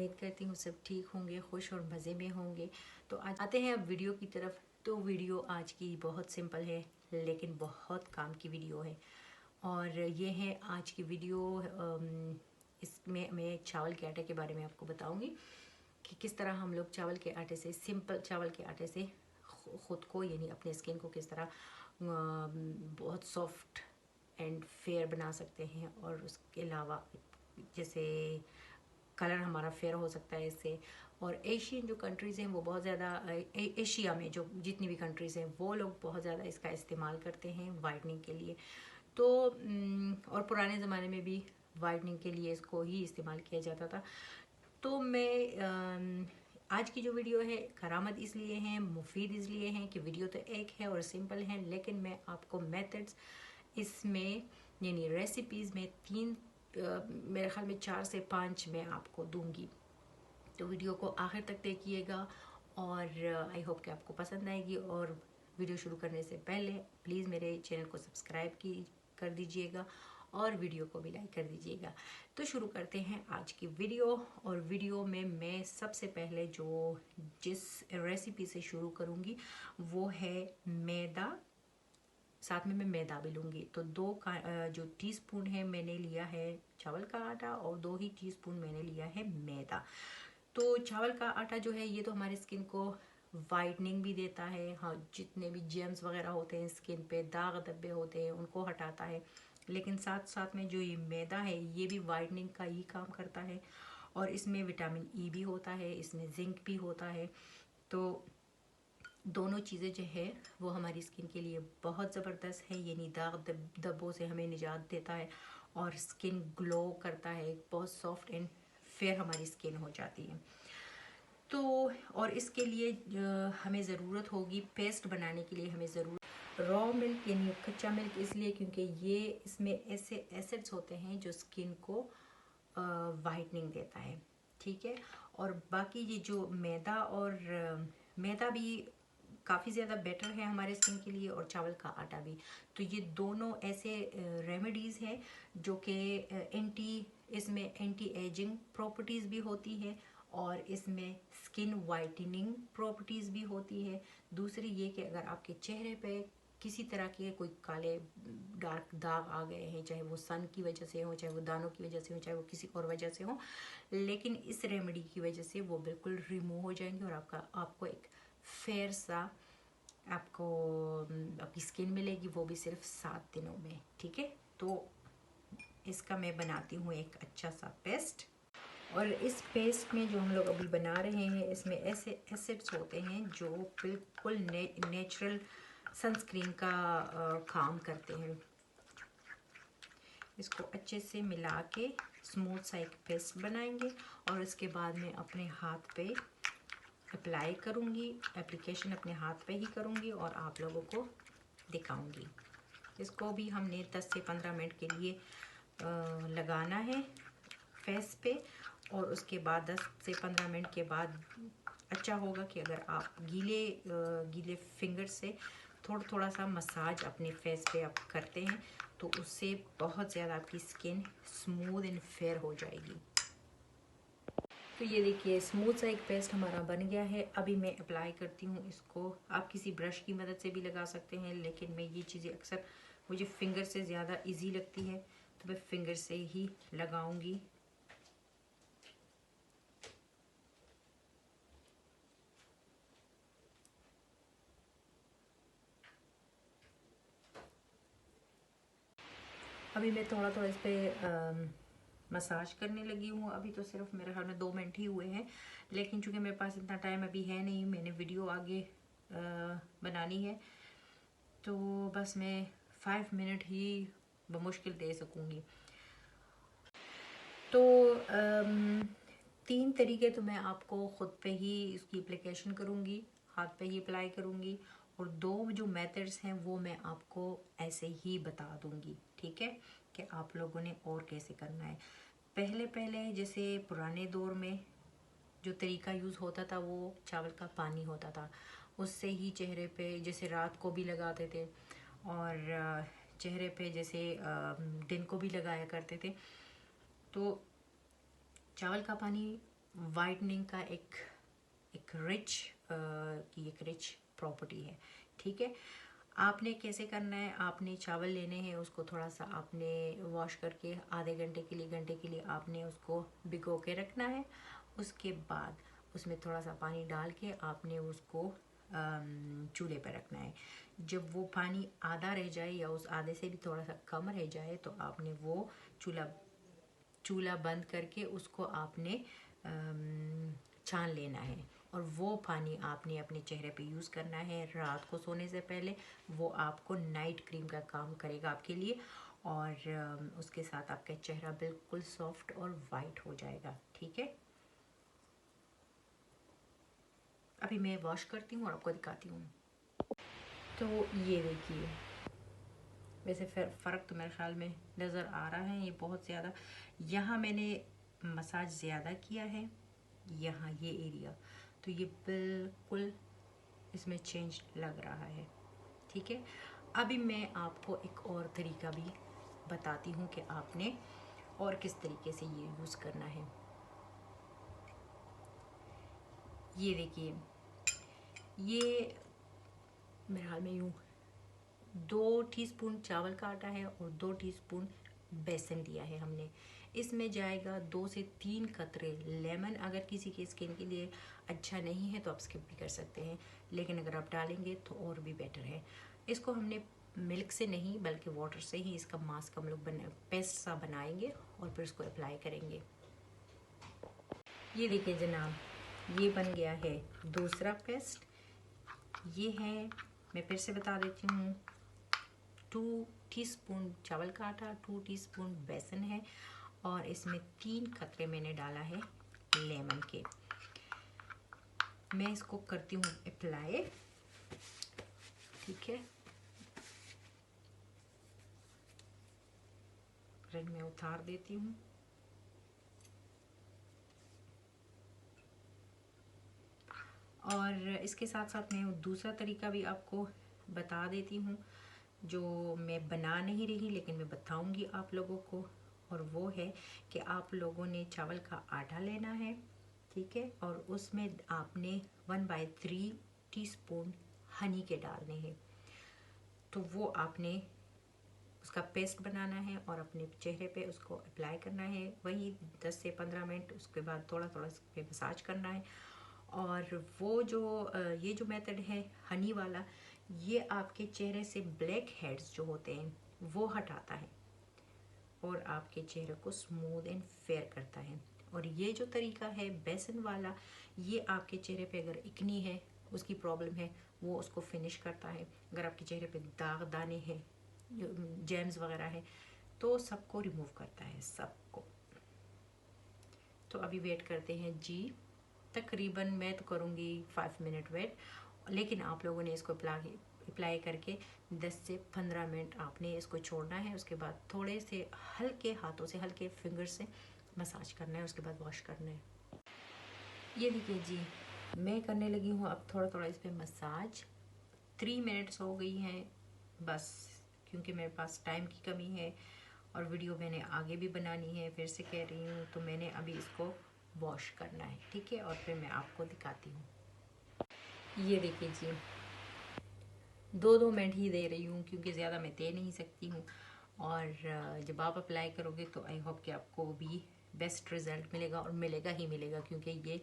उम्मीद करती हूँ सब ठीक होंगे, खुश और मज़े में होंगे। तो आज आते हैं अब वीडियो की तरफ। तो वीडियो आज की बहुत सिंपल है लेकिन बहुत काम की वीडियो है। और ये है आज की वीडियो। इसमें मैं चावल के आटे के बारे में आपको बताऊंगी कि किस तरह हम लोग चावल के आटे से, सिंपल चावल के आटे से ख़ुद को यानी अपने स्किन को किस तरह बहुत सॉफ्ट एंड फेयर बना सकते हैं। और उसके अलावा जैसे कलर हमारा फेयर हो सकता है इससे। और एशियन जो कंट्रीज़ हैं वो बहुत ज़्यादा, एशिया में जो जितनी भी कंट्रीज़ हैं वो लोग बहुत ज़्यादा इसका इस्तेमाल करते हैं वाइटनिंग के लिए। तो और पुराने ज़माने में भी वाइटनिंग के लिए इसको ही इस्तेमाल किया जाता था। तो मैं आज की जो वीडियो है करामत इसलिए है, मुफीद इसलिए है कि वीडियो तो एक है और सिंपल है, लेकिन मैं आपको मेथड्स इसमें यानी रेसिपीज़ में मेरे ख्याल में 4 से 5 मैं आपको दूंगी। तो वीडियो को आखिर तक देखिएगा और आई होप कि आपको पसंद आएगी। और वीडियो शुरू करने से पहले प्लीज़ मेरे चैनल को सब्सक्राइब कर दीजिएगा और वीडियो को भी लाइक कर दीजिएगा। तो शुरू करते हैं आज की वीडियो। और वीडियो में मैं सबसे पहले जिस रेसिपी से शुरू करूँगी वो है मैदा। साथ में मैं मैदा भी लूँगी। तो जो टीस्पून है मैंने लिया है चावल का आटा और 2 ही टीस्पून मैंने लिया है मैदा। तो चावल का आटा जो है ये तो हमारी स्किन को वाइटनिंग भी देता है। हाँ, जितने भी जेम्स वगैरह होते हैं स्किन पे, दाग धब्बे होते हैं, उनको हटाता है। लेकिन साथ साथ में जो ये मैदा है ये भी वाइटनिंग का ही काम करता है। और इसमें विटामिन ई भी होता है, इसमें जिंक भी होता है। तो दोनों चीज़ें जो है वो हमारी स्किन के लिए बहुत ज़बरदस्त है। यानी दाग धब्बों से हमें निजात देता है और स्किन ग्लो करता है, बहुत सॉफ्ट एंड फेयर हमारी स्किन हो जाती है। तो और इसके लिए हमें ज़रूरत होगी, पेस्ट बनाने के लिए हमें ज़रूरत रॉ मिल्क यानी कच्चा मिल्क, इसलिए क्योंकि ये इसमें ऐसे एसिड्स होते हैं जो स्किन को वाइटनिंग देता है। ठीक है। और बाकी ये जो मैदा भी काफ़ी ज़्यादा बेटर है हमारे स्किन के लिए, और चावल का आटा भी। तो ये दोनों ऐसे रेमेडीज़ हैं जो कि इसमें एंटी एजिंग प्रॉपर्टीज़ भी होती है और इसमें स्किन वाइटनिंग प्रॉपर्टीज़ भी होती है। दूसरी ये कि अगर आपके चेहरे पे किसी तरह के कोई काले डार्क दाग आ गए हैं, चाहे वो सन की वजह से हो, चाहे वो दानों की वजह से हो, चाहे वो किसी और वजह से हो, लेकिन इस रेमेडी की वजह से वो बिल्कुल रिमूव हो जाएंगे और आपको एक फेयर सा आपकी स्किन मिलेगी, वो भी सिर्फ 7 दिनों में। ठीक है। तो इसका मैं बनाती हूँ एक अच्छा सा पेस्ट। और इस पेस्ट में जो हम लोग अभी बना रहे हैं इसमें ऐसे एसिड्स होते हैं जो बिल्कुल नेचुरल सनस्क्रीन का काम करते हैं। इसको अच्छे से मिला के स्मूथ सा एक पेस्ट बनाएंगे और उसके बाद में अपने हाथ पे अप्लाई करूँगी। एप्लीकेशन अपने हाथ पे ही करूँगी और आप लोगों को दिखाऊँगी। इसको भी हमने 10 से 15 मिनट के लिए लगाना है फेस पे। और उसके बाद 10 से 15 मिनट के बाद अच्छा होगा कि अगर आप गीले फिंगर से थोड़ा सा मसाज अपने फेस पे आप करते हैं तो उससे बहुत ज़्यादा आपकी स्किन स्मूथ एंड फेयर हो जाएगी। तो ये देखिए स्मूथ सा एक पेस्ट हमारा बन गया है। अभी मैं अप्लाई करती हूँ इसको। आप किसी ब्रश की मदद से भी लगा सकते हैं, लेकिन मैं ये चीज़ें अक्सर मुझे फिंगर से ज़्यादा इजी लगती है तो मैं फिंगर से ही लगाऊंगी। अभी मैं थोड़ा थोड़ा इस पर मसाज करने लगी हूँ। अभी तो सिर्फ मेरे ख्याल में 2 मिनट ही हुए हैं, लेकिन चूँकि मेरे पास इतना टाइम अभी है नहीं, मैंने वीडियो आगे बनानी है, तो बस मैं 5 मिनट ही बमुश्किल दे सकूँगी। तो 3 तरीके तो मैं आपको ख़ुद पे ही इसकी एप्लीकेशन करूँगी, हाथ पे ही अप्लाई करूँगी, और 2 जो मेथड्स हैं वो मैं आपको ऐसे ही बता दूँगी। ठीक है, कि आप लोगों ने और कैसे करना है। पहले जैसे पुराने दौर में जो तरीका यूज़ होता था वो चावल का पानी होता था, उससे ही चेहरे पे जैसे रात को भी लगाते थे और चेहरे पे जैसे दिन को भी लगाया करते थे। तो चावल का पानी वाइटनिंग का एक रिच प्रॉपर्टी है। ठीक है, आपने कैसे करना है, आपने चावल लेने हैं, उसको थोड़ा सा आपने वॉश करके आधे घंटे के लिए आपने उसको भिगो के रखना है। उसके बाद उसमें थोड़ा सा पानी डाल के आपने उसको चूल्हे पर रखना है। जब वो पानी आधा रह जाए या उस आधे से भी थोड़ा सा कम रह जाए तो आपने वो चूल्हा बंद करके उसको आपने छान लेना है। और वो पानी आपने अपने चेहरे पे यूज़ करना है रात को सोने से पहले। वो आपको नाइट क्रीम का काम करेगा आपके लिए, और उसके साथ आपका चेहरा बिल्कुल सॉफ्ट और वाइट हो जाएगा। ठीक है, अभी मैं वॉश करती हूँ और आपको दिखाती हूँ। तो ये देखिए, वैसे फिर फ़र्क तो मेरे ख्याल में नज़र आ रहा है, ये बहुत ज़्यादा। यहाँ मैंने मसाज ज़्यादा किया है, यहाँ ये एरिया, तो ये बिल्कुल इसमें चेंज लग रहा है। ठीक है, अभी मैं आपको एक और तरीका भी बताती हूँ कि आपने और किस तरीके से ये यूज़ करना है। ये देखिए, ये मेरे हाल में यूँ 2 टीस्पून चावल का आटा है और 2 टीस्पून बेसन लिया है हमने। इसमें जाएगा 2 से 3 कतरे लेमन। अगर किसी के स्किन के लिए अच्छा नहीं है तो आप स्किप भी कर सकते हैं, लेकिन अगर आप डालेंगे तो और भी बेटर है। इसको हमने मिल्क से नहीं बल्कि वाटर से ही इसका मास्क हम लोग पेस्ट सा बनाएंगे और फिर इसको अप्लाई करेंगे। ये देखिए जनाब, ये बन गया है दूसरा पेस्ट। ये है, मैं फिर से बता देती हूँ, 2 टीस्पून चावल का आटा, 2 टीस्पून बेसन है और इसमें 3 कतरे मैंने डाला है लेमन के। मैं इसको करती हूँ अप्लाई। ठीक है, फिर मैं उतार देती हूँ। और इसके साथ साथ मैं दूसरा तरीका भी आपको बता देती हूँ जो मैं बना नहीं रही लेकिन मैं बताऊंगी आप लोगों को। और वो है कि आप लोगों ने चावल का आटा लेना है, ठीक है, और उसमें आपने 1/3 टीस्पून हनी के डालने हैं। तो वो आपने उसका पेस्ट बनाना है और अपने चेहरे पे उसको अप्लाई करना है, वही 10 से 15 मिनट। उसके बाद थोड़ा थोड़ा इस पे मसाज करना है। और वो जो ये जो मेथड है हनी वाला, ये आपके चेहरे से ब्लैक हेड्स जो होते हैं वो हटाता है और आपके चेहरे को स्मूथ एंड फेयर करता है। और ये जो तरीका है बेसन वाला, ये आपके चेहरे पे अगर इकनी है, उसकी प्रॉब्लम है, वो उसको फिनिश करता है। अगर आपके चेहरे पे दाग दाने हैं, जेम्स वगैरह है, तो सबको रिमूव करता है, सबको। तो अभी वेट करते हैं जी, तकरीबन मैं तो करूँगी 5 मिनट वेट, लेकिन आप लोगों ने इसको अप्लाई करके 10 से 15 मिनट आपने इसको छोड़ना है। उसके बाद थोड़े से हल्के हाथों से, हल्के फिंगर से मसाज करना है, उसके बाद वॉश करना है। ये देखिए जी, मैं करने लगी हूँ अब थोड़ा थोड़ा इस पर मसाज। 3 मिनट्स हो गई हैं बस, क्योंकि मेरे पास टाइम की कमी है और वीडियो मैंने आगे भी बनानी है, फिर से कह रही हूँ। तो मैंने अभी इसको वॉश करना है, ठीक है, और फिर मैं आपको दिखाती हूँ। ये देखिए जी, 2 मिनट ही दे रही हूँ क्योंकि ज़्यादा मैं दे नहीं सकती हूँ। और जब आप अप्लाई करोगे तो आई होप कि आपको भी बेस्ट रिज़ल्ट मिलेगा, और मिलेगा ही मिलेगा, क्योंकि ये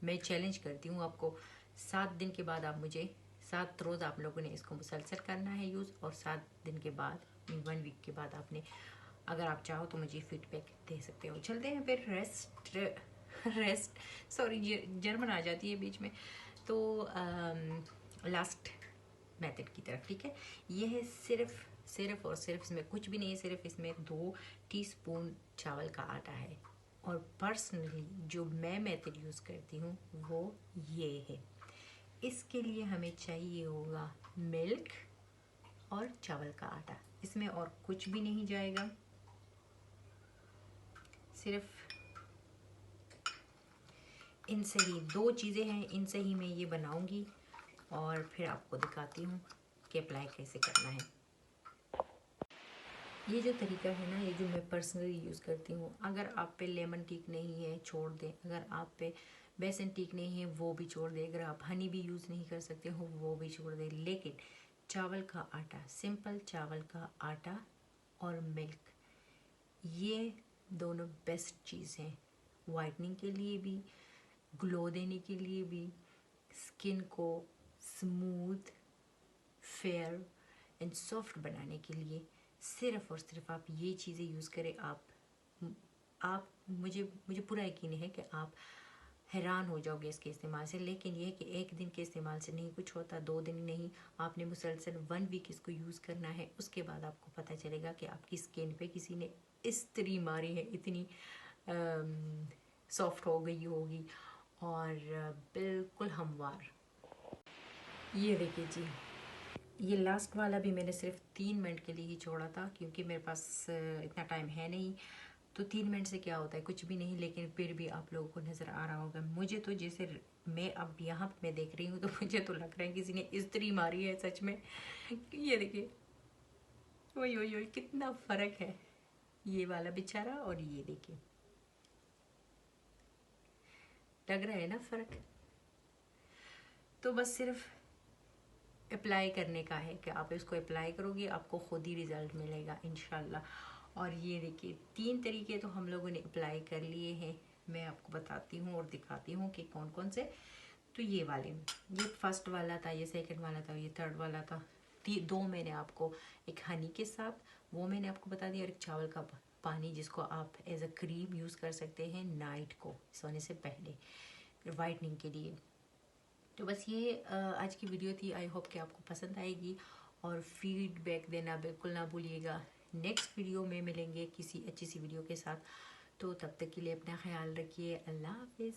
मैं चैलेंज करती हूँ आपको। 7 दिन के बाद आप मुझे 7 रोज़ आप लोगों ने इसको मुसलसल करना है यूज़, और 7 दिन के बाद 1 वीक के बाद आपने, अगर आप चाहो तो मुझे फीडबैक दे सकते हो। चलते हैं फिर रेस्ट सॉरी जर्मन आ जाती है बीच में। तो लास्ट मेथड की तरफ, ठीक है। ये है सिर्फ और सिर्फ, इसमें कुछ भी नहीं है, सिर्फ इसमें 2 टीस्पून चावल का आटा है। और पर्सनली जो मैं मेथड यूज़ करती हूँ वो ये है। इसके लिए हमें चाहिए होगा मिल्क और चावल का आटा, इसमें और कुछ भी नहीं जाएगा, सिर्फ इनसे ही 2 चीज़ें हैं, इनसे ही मैं ये बनाऊंगी और फिर आपको दिखाती हूँ कि अप्लाई कैसे करना है। ये जो तरीका है ना, ये जो मैं पर्सनली यूज़ करती हूँ, अगर आप पे लेमन टीक नहीं है छोड़ दें, अगर आप पे बेसन टीक नहीं है वो भी छोड़ दें, अगर आप हनी भी यूज़ नहीं कर सकते हो वो भी छोड़ दें। लेकिन चावल का आटा, सिंपल चावल का आटा और मिल्क, ये दोनों बेस्ट चीज़ हैं वाइटनिंग के लिए भी, ग्लो देने के लिए भी, स्किन को स्मूथ, फेयर एंड सॉफ्ट बनाने के लिए। सिर्फ और सिर्फ आप ये चीज़ें यूज़ करें। आप मुझे मुझे पूरा यकीन है कि आप हैरान हो जाओगे इसके इस्तेमाल से। लेकिन ये कि एक दिन के इस्तेमाल से नहीं कुछ होता, 2 दिन नहीं, आपने मुसलसल 1 वीक इसको यूज़ करना है। उसके बाद आपको पता चलेगा कि आपकी स्किन पे किसी ने इस्त्री मारी है, इतनी सॉफ्ट हो गई होगी और बिल्कुल हमवार। ये देखिए जी, ये लास्ट वाला भी मैंने सिर्फ 3 मिनट के लिए ही छोड़ा था क्योंकि मेरे पास इतना टाइम है नहीं। तो 3 मिनट से क्या होता है, कुछ भी नहीं। लेकिन फिर भी आप लोगों को नज़र आ रहा होगा, मुझे तो जैसे मैं अब यहाँ पे मैं देख रही हूँ तो मुझे तो लग रहा है किसी ने इस्त्री मारी है सच में। ये देखिए, ओए ओए ओए, कितना फ़र्क है ये वाला बेचारा और ये देखिए, लग रहा है ना फ़र्क। तो बस सिर्फ अप्लाई करने का है कि आप इसको अप्लाई करोगे, आपको खुद ही रिज़ल्ट मिलेगा इंशाल्लाह। और ये देखिए 3 तरीके तो हम लोगों ने अप्लाई कर लिए हैं। मैं आपको बताती हूँ और दिखाती हूँ कि कौन कौन से। तो ये वाले, ये फर्स्ट वाला था, ये सेकंड वाला था, ये थर्ड वाला था। 2 मैंने आपको, एक हनी के साथ वो मैंने आपको बता दिया, और एक चावल का पानी जिसको आप एज अ क्रीम यूज़ कर सकते हैं नाइट को सोने से पहले वाइटनिंग के लिए। तो बस ये आज की वीडियो थी। आई होप कि आपको पसंद आएगी और फीडबैक देना बिल्कुल ना भूलिएगा। नेक्स्ट वीडियो में मिलेंगे किसी अच्छी सी वीडियो के साथ। तो तब तक के लिए अपना ख्याल रखिए। अल्लाह हाफिज़।